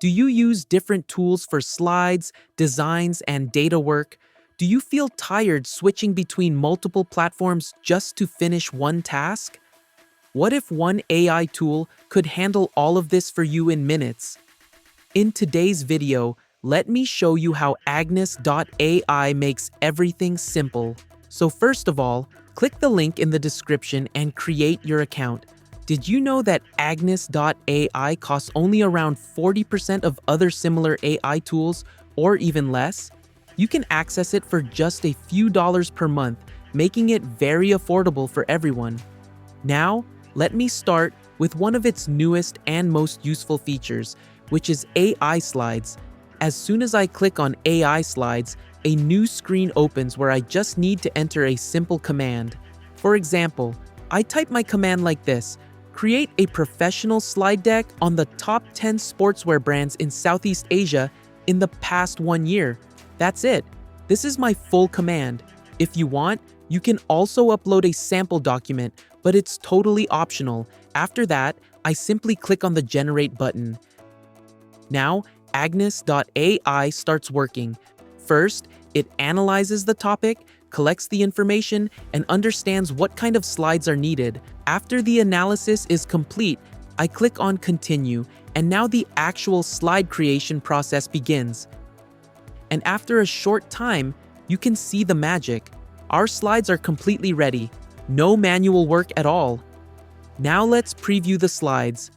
Do you use different tools for slides, designs, and data work? Do you feel tired switching between multiple platforms just to finish one task? What if one AI tool could handle all of this for you in minutes? In today's video, let me show you how Agnes.AI makes everything simple. So first of all, click the link in the description and create your account. Did you know that Agnes.AI costs only around 40% of other similar AI tools, or even less? You can access it for just a few dollars per month, making it very affordable for everyone. Now, let me start with one of its newest and most useful features, which is AI slides. As soon as I click on AI slides, a new screen opens where I just need to enter a simple command. For example, I type my command like this: create a professional slide deck on the top 10 sportswear brands in Southeast Asia in the past 1 year. That's it. This is my full command. If you want, you can also upload a sample document, but it's totally optional. After that, I simply click on the Generate button. Now, Agnes.AI starts working. First, it analyzes the topic, collects the information, and understands what kind of slides are needed. After the analysis is complete, I click on Continue, and now the actual slide creation process begins. And after a short time, you can see the magic. Our slides are completely ready. No manual work at all. Now let's preview the slides.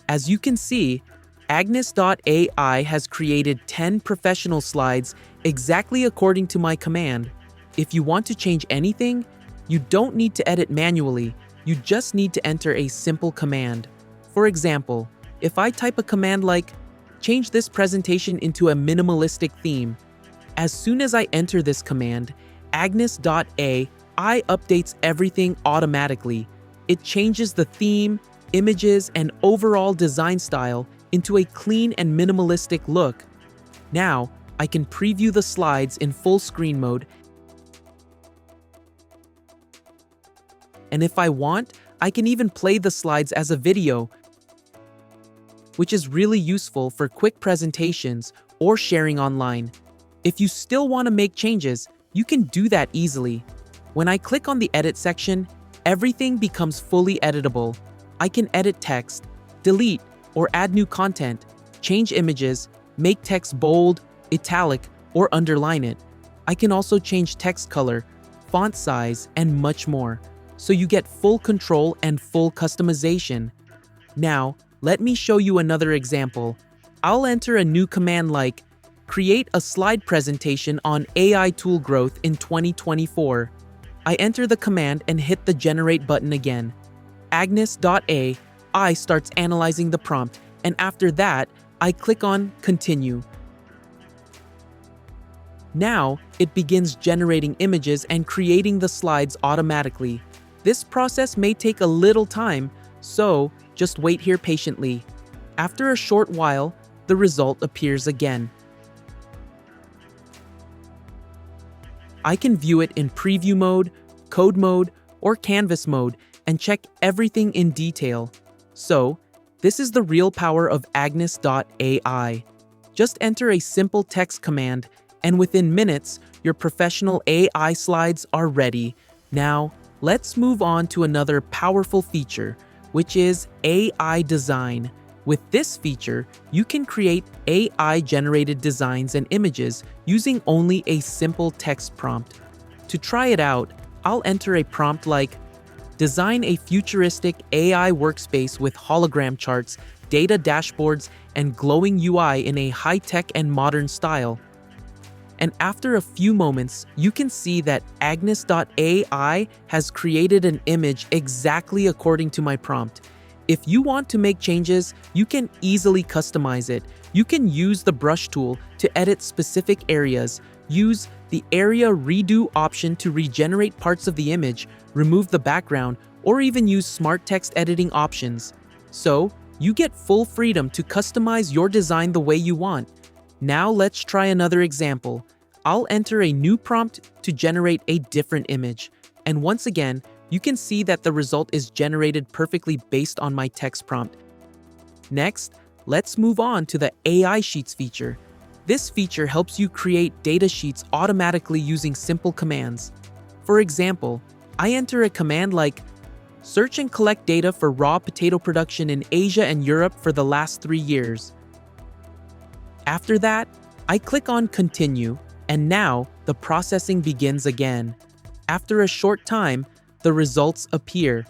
As you can see, Agnes.AI has created 10 professional slides exactly according to my command. If you want to change anything, you don't need to edit manually. You just need to enter a simple command. For example, if I type a command like, change this presentation into a minimalistic theme, as soon as I enter this command, Agnes.AI updates everything automatically. It changes the theme, images, and overall design style into a clean and minimalistic look. Now, I can preview the slides in full screen mode, and if I want, I can even play the slides as a video, which is really useful for quick presentations or sharing online. If you still want to make changes, you can do that easily. When I click on the Edit section, everything becomes fully editable. I can edit text, delete, or add new content, change images, make text bold, italic, or underline it. I can also change text color, font size, and much more, so you get full control and full customization. Now, let me show you another example. I'll enter a new command like, create a slide presentation on AI tool growth in 2024. I enter the command and hit the Generate button again. Agnes.AI starts analyzing the prompt, and after that, I click on Continue. Now, it begins generating images and creating the slides automatically. This process may take a little time, so just wait here patiently. After a short while, the result appears again. I can view it in preview mode, code mode, or canvas mode and check everything in detail. So, this is the real power of Agnes.AI. Just enter a simple text command, and within minutes, your professional AI slides are ready. Now, let's move on to another powerful feature, which is AI design. With this feature, you can create AI-generated designs and images using only a simple text prompt. To try it out, I'll enter a prompt like, design a futuristic AI workspace with hologram charts, data dashboards, and glowing UI in a high-tech and modern style. And after a few moments, you can see that Agnes.AI has created an image exactly according to my prompt. If you want to make changes, you can easily customize it. You can use the brush tool to edit specific areas, use the Area Redo option to regenerate parts of the image, remove the background, or even use smart text editing options. So, you get full freedom to customize your design the way you want. Now let's try another example. I'll enter a new prompt to generate a different image. And once again, You can see that the result is generated perfectly based on my text prompt. Next, let's move on to the AI Sheets feature. This feature helps you create data sheets automatically using simple commands. For example, I enter a command like search and collect data for raw potato production in Asia and Europe for the last 3 years. After that, I click on Continue, and now the processing begins again. After a short time, the results appear.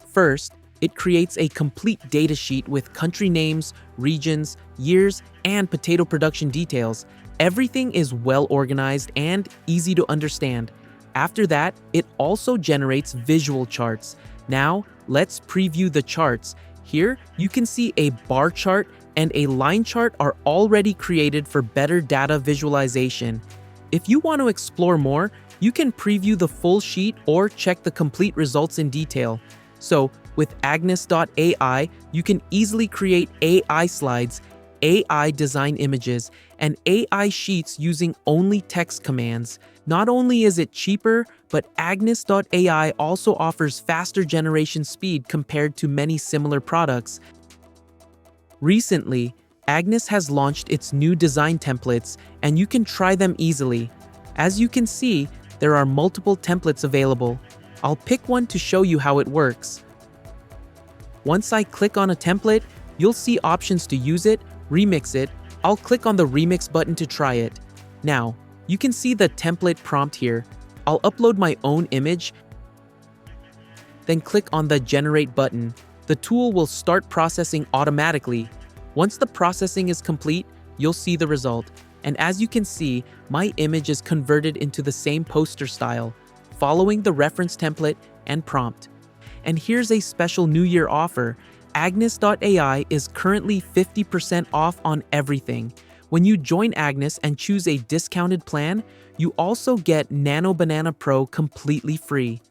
First, it creates a complete data sheet with country names, regions, years, and potato production details. Everything is well organized and easy to understand. After that, it also generates visual charts. Now, let's preview the charts. Here, you can see a bar chart and a line chart are already created for better data visualization. If you want to explore more, you can preview the full sheet or check the complete results in detail. So, with Agnes.AI, you can easily create AI slides, AI design images, and AI sheets using only text commands. Not only is it cheaper, but Agnes.AI also offers faster generation speed compared to many similar products. Recently, Agnes has launched its new design templates, and you can try them easily. As you can see, there are multiple templates available. I'll pick one to show you how it works. Once I click on a template, you'll see options to use it, remix it. I'll click on the remix button to try it. Now, you can see the template prompt here. I'll upload my own image, then click on the generate button. The tool will start processing automatically. Once the processing is complete, you'll see the result. And as you can see, my image is converted into the same poster style, following the reference template and prompt. And here's a special New Year offer. Agnes.AI is currently 50% off on everything. When you join Agnes and choose a discounted plan, you also get Nano Banana Pro completely free.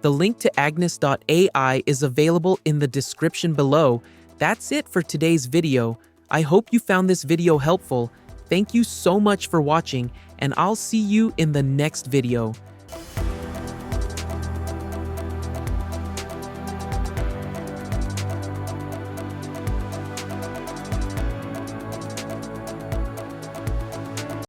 The link to Agnes.AI is available in the description below. That's it for today's video. I hope you found this video helpful. Thank you so much for watching, and I'll see you in the next video.